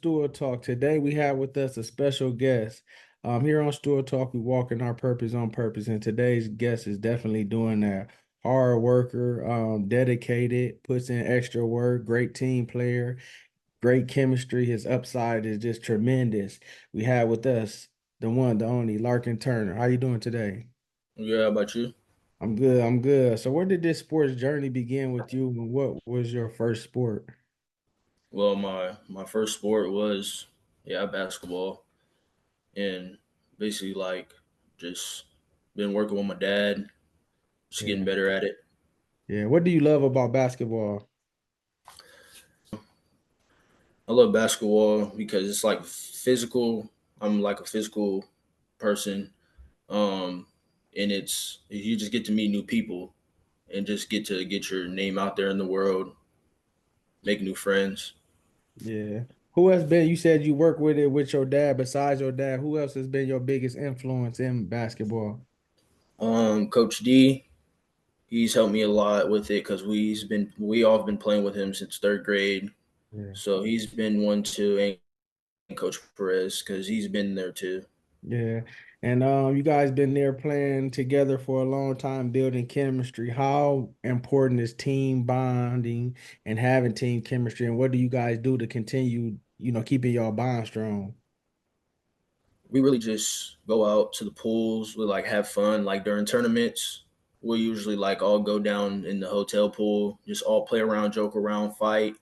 Stool Talk. Today we have with us a special guest. Here on Stool Talk, we walk in our purpose on purpose, and today's guest is definitely doing that. Hard worker, dedicated, puts in extra work, great team player, great chemistry. His upside is just tremendous. We have with us the one, the only Larkin Turner. How you doing today? Yeah, how about you? I'm good. I'm good. So, where did this sports journey begin with you, and what was your first sport? Well, my first sport was basketball, and basically like just been working with my dad, just getting Yeah. better at it. Yeah. What do you love about basketball? I love basketball because it's like physical. I'm like a physical person, um, and it's you just get to meet new people and just get to get your name out there in the world, make new friends. Yeah. Who has been, you said you work with it with your dad, besides your dad, who else has been your biggest influence in basketball? Coach D, he's helped me a lot with it because we all have been playing with him since third grade. Yeah. So he's been one too, and Coach Perez because he's been there too. Yeah. And you guys been there playing together for a long time, building chemistry. How important is team bonding and having team chemistry? And what do you guys do to continue, keeping y'all bond strong? We really just go out to the pools. We like have fun. Like during tournaments, we usually like all go down in the hotel pool, just all play around, joke around, fight,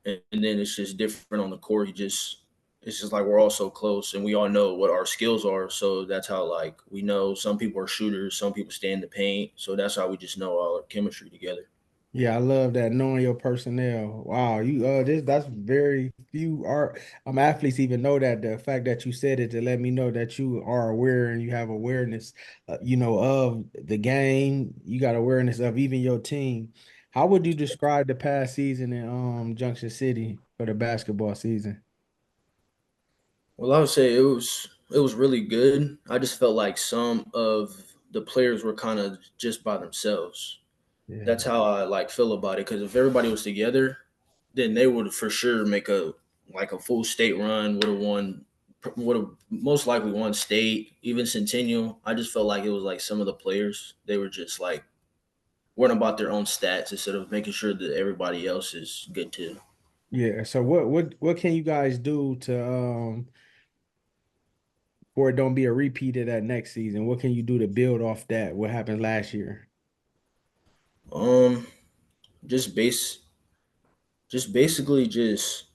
and then it's just different on the court. You just it's just like we're all so close and we all know what our skills are. So that's how like we know some people are shooters, some people stay in the paint. So that's how we just know our chemistry together. Yeah, I love that knowing your personnel. Wow, you that's very few art athletes even know that. The fact that you said it to let me know that you are aware and you have awareness, of the game. You got awareness of even your team. How would you describe the past season in Junction City for the basketball season? Well, I would say it was really good. I just felt like some of the players were kind of just by themselves. Yeah. That's how I like feel about it. Because if everybody was together, then they would for sure make a full state run. Would have most likely won state, even Centennial. I just felt like it was like some of the players they were just like worrying about their own stats instead of making sure that everybody else is good too. Yeah. So what can you guys do to for it don't be a repeat of that next season? What can you do to build off that? What happened last year? Um, just base, just basically just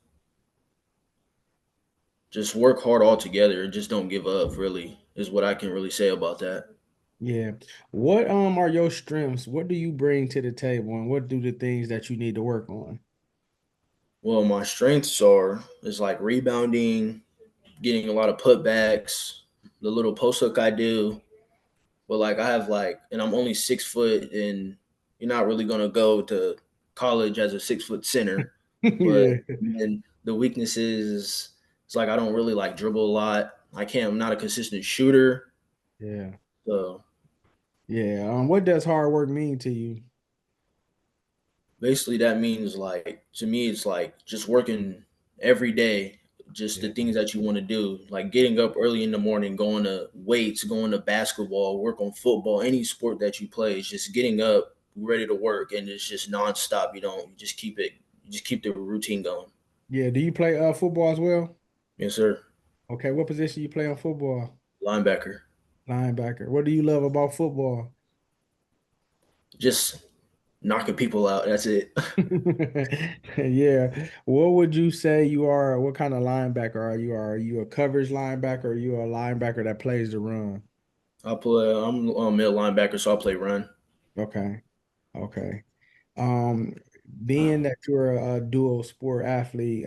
work hard all together and just don't give up. Really, is what I can really say about that. Yeah. What are your strengths? What do you bring to the table and what do the things that you need to work on? Well, my strengths are is like rebounding, getting a lot of putbacks, the little post hook I do. But like I have like, and I'm only 6 foot, and you're not really gonna go to college as a 6 foot center. But Yeah. then the weaknesses is it's like I don't really like dribble a lot. I can't. I'm not a consistent shooter. Yeah. So Yeah. What does hard work mean to you? basically that means like to me it's like just working every day, just the Yeah. things that you want to do, like getting up early in the morning, going to weights, going to basketball, work on football, any sport that you play. It's just getting up ready to work, and it's just nonstop. You just keep it, you just keep the routine going. Yeah. Do you play football as well? Yes sir. Okay. What position you play on football? Linebacker. Linebacker. What do you love about football? Just knocking people out, that's it. Yeah. What would you say you are? What kind of linebacker are you? Are you a coverage linebacker or are you a linebacker that plays the run? I'm a middle linebacker, so I play run. Okay. Okay. Um, Being that you're a dual sport athlete,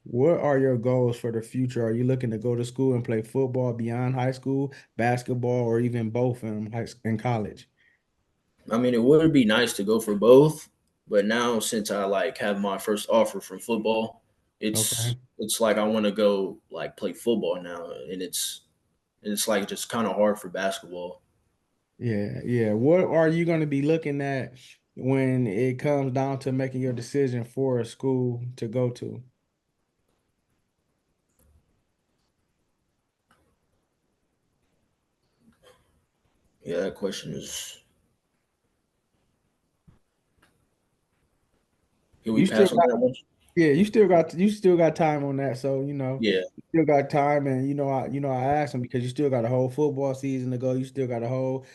what are your goals for the future? Are you looking to go to school and play football beyond high school, basketball, or even both in college? I mean, it would be nice to go for both, but now since I like have my first offer from football, it's Okay. it's like I want to go like play football now, and it's like just kind of hard for basketball. Yeah, yeah. What are you going to be looking at when it comes down to making your decision for a school to go to? Yeah, that question is. Can we You still pass on that one? Yeah, you still got time on that. So, Yeah. you still got time and I asked him because you still got a whole football season to go. You still got a whole,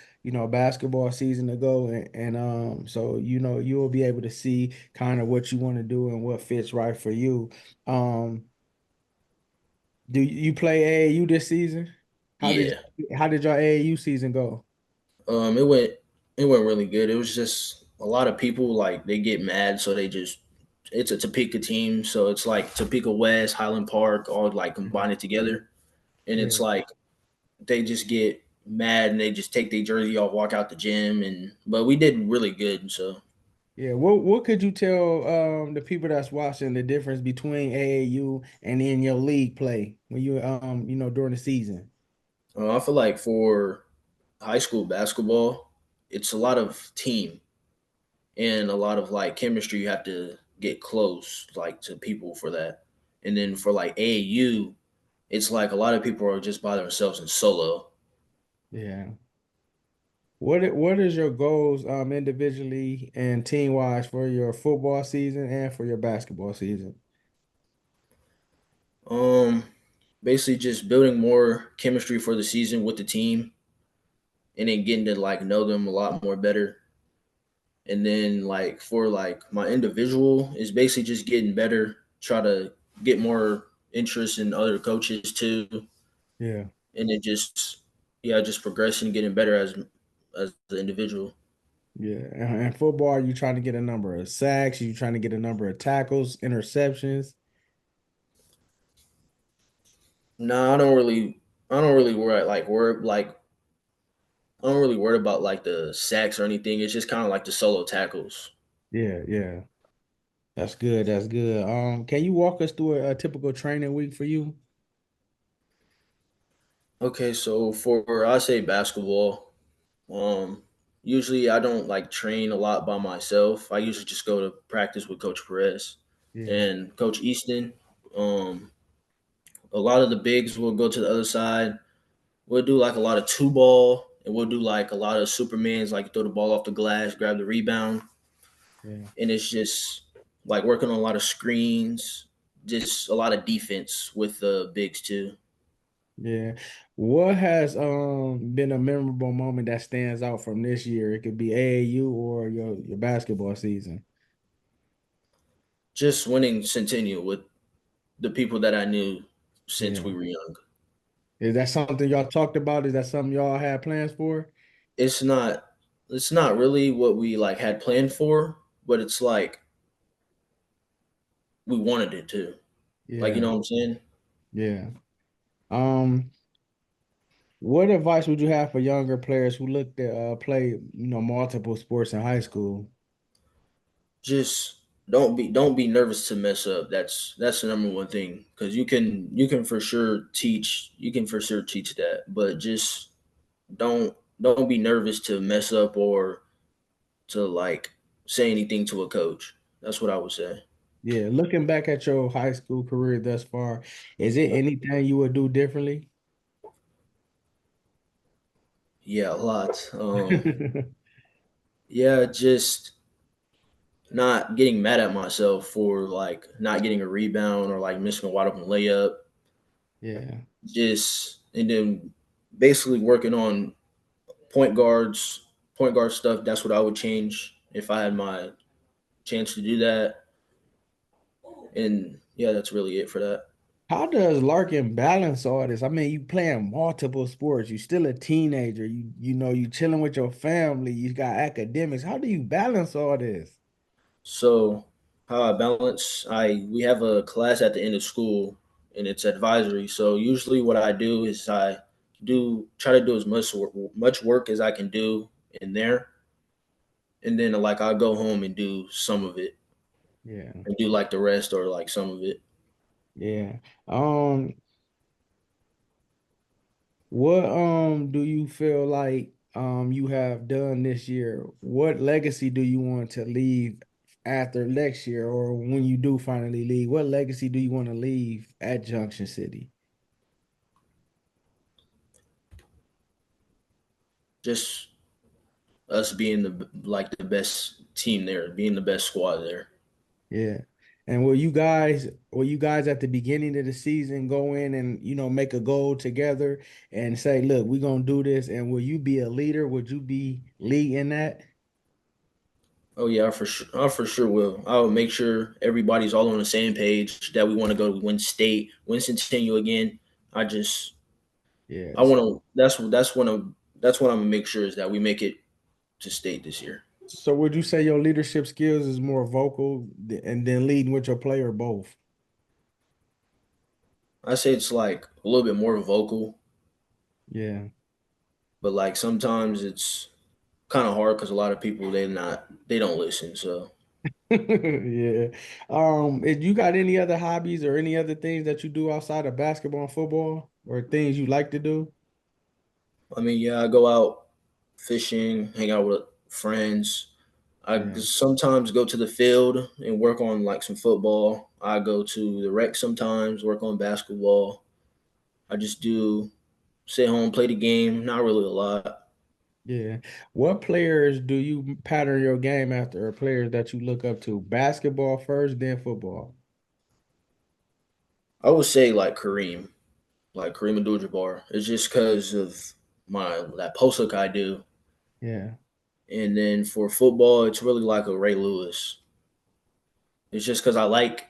basketball season to go and so you'll be able to see kind of what you want to do and what fits right for you. Um do you play AAU this season? How did Yeah. how did your AAU season go? Um, it went it went really good. It was just a lot of people like they get mad, so they just it's a Topeka team, so it's like Topeka West, Highland Park, all like Mhm. combined together, and it's Yeah. like they just get mad and they just take their jersey off, walk out the gym, and but we did really good. So Yeah, what could you tell the people that's watching the difference between AAU and in your league play when you during the season? I feel like for high school basketball, it's a lot of team and a lot of like chemistry. You have to get close like to people for that, and then for like AAU, it's like a lot of people are just by themselves and solo. Yeah. What is your goals individually and team wise for your football season and for your basketball season? Um, Basically just building more chemistry for the season with the team, and then getting to like know them a lot more better. And then like for like my individual is basically just getting better, try to get more interest in other coaches too, Yeah. and then just yeah, just progressing, getting better as the individual. Yeah. And football, you trying to get a number of sacks, you trying to get a number of tackles, interceptions. No, I don't really worry like worry like I don't really worry about like the sacks or anything. It's just kind of like the solo tackles. Yeah, yeah. That's good. That's good. Can you walk us through a typical training week for you? Okay, so for I say basketball, usually I don't like train a lot by myself. I usually just go to practice with Coach Perez Yeah. and Coach Easton. Um, a lot of the bigs will go to the other side. We'll do like a lot of two ball, and we'll do like a lot of Supermans, like throw the ball off the glass, grab the rebound, Yeah. and it's just like working on a lot of screens, just a lot of defense with the bigs too. Yeah. What has been a memorable moment that stands out from this year? It could be AAU or your basketball season. Just winning Centennial with the people that I knew since we Yeah. were young. Is that something y'all talked about? Is that something y'all had plans for? It's not it's not really what we like had planned for, but it's like we wanted it to. Like you Yeah. know what I'm saying? Yeah. Um, what advice would you have for younger players who look to play, multiple sports in high school? Just don't be nervous to mess up. That's the number one thing because you can for sure teach that, but just don't be nervous to mess up or to like say anything to a coach. That's what I would say. Yeah, looking back at your high school career thus far, is it anything you would do differently? Yeah, a lot. Yeah, just not getting mad at myself for like not getting a rebound or like missing a wide open layup. Yeah, Just and then basically working on point guards, point guard stuff. That's what I would change if I had my chance to do that. And yeah, that's really it for that. how does Larkin balance all this? I mean, you playing multiple sports, you still a teenager, you chilling with your family, you got academics. How do you balance all this? So how I balance, I we have a class at the end of school and it's advisory. So usually what I do is I do try to do as much work as I can do in there, and then like I'll go home and do some of it Yeah, and do like the rest or like some of it. yeah. Um, what do you feel like you have done this year? What legacy do you want to leave after next year or when you do finally leave? What legacy do you want to leave at Junction City? just us being the best team there, being the best squad there. Yeah. And will you guys at the beginning of the season go in and, make a goal together and say, look, we're gonna do this, and will you be a leader? Would you be leading that? Oh yeah, I for sure will. I will make sure everybody's all on the same page that we want to go to win state, win Centennial again. I just I Yes. want to. That's what I'm gonna make sure is that we make it to state this year. So would you say your leadership skills is more vocal and then leading with your play, or both? I say it's like a little bit more vocal, Yeah. but like sometimes it's kind of hard because a lot of people they don't listen. So Yeah. If you got any other hobbies or any other things that you do outside of basketball and football, or things you like to do? I mean, yeah, I go out fishing, hang out with friends. I Yeah. just sometimes go to the field and work on like some football. I go to the rec sometimes, work on basketball. I just do sit home, play the game. Not really a lot. Yeah. What players do you pattern your game after, or players that you look up to? Basketball first, then football. I would say like Kareem Abdul-Jabbar. It's just because of my that post look I do, Yeah. and then for football, it's really like a Ray Lewis. It's just because I like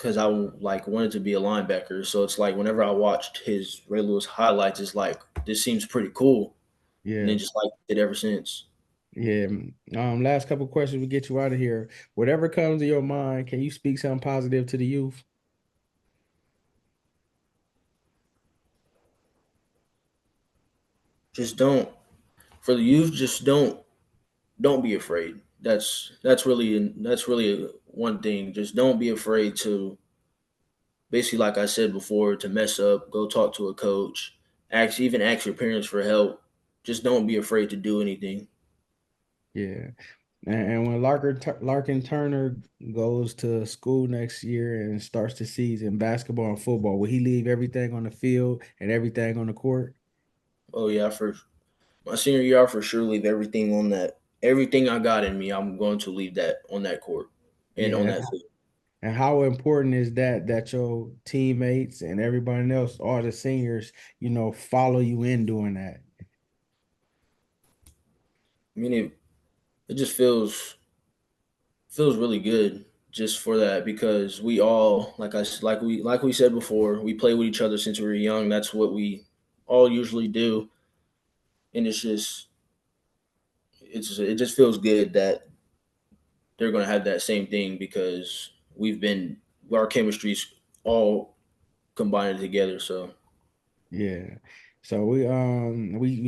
wanted to be a linebacker. So it's like whenever I watched his Ray Lewis highlights, it's like this seems pretty cool, and then Yeah. just like it ever since. Yeah. Last couple questions, we get you out of here. Whatever comes to your mind, can you speak something positive to the youth? Just don't for the youth. Just don't be afraid. That's really one thing. Just don't be afraid to basically, like I said before, to mess up. Go talk to a coach. Ask your parents for help. Just don't be afraid to do anything. Yeah. And when Larkin Turner goes to school next year and starts the season, basketball and football, will he leave everything on the field and everything on the court? Oh yeah, for my senior year, I for sure leave everything on that. Everything I got in me, I'm going to leave that on that court and on Yeah. that field. And how important is that your teammates and everybody else, all the seniors, follow you in doing that? I mean, it just feels really good just for that because we all like we said before, we play with each other since we were young. That's what we all usually do, and it just feels good that they're going to have that same thing because our chemistry's all combined together. So Yeah. So we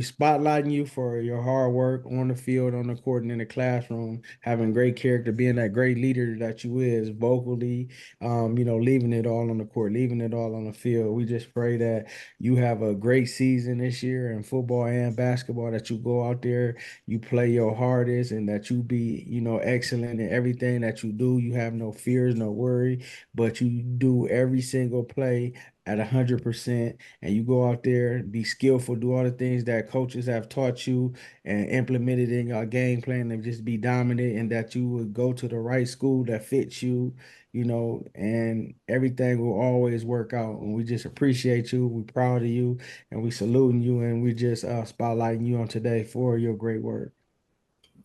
spotlighting you for your hard work on the field, on the court, and in the classroom, having great character, being that great leader that you is vocally, leaving it all on the court, leaving it all on the field. We just pray that you have a great season this year in football and basketball, that you go out there, you play your hardest, and that you be, excellent in everything that you do. You have no fears, no worry, but you do every single play at 100%, and you go out there, be skillful, do all the things that coaches have taught you and implemented in your game plan, and just be dominant, and that you would go to the right school that fits you, and everything will always work out. And we just appreciate you. We're proud of you, and we saluting you, and we just spotlighting you on today for your great work.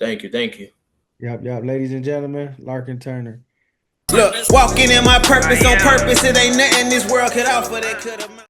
thank you. Yep, yep. Ladies and gentlemen, Larkin Turner. Look, walking in my purpose on purpose. It ain't nothing this world could offer that could have.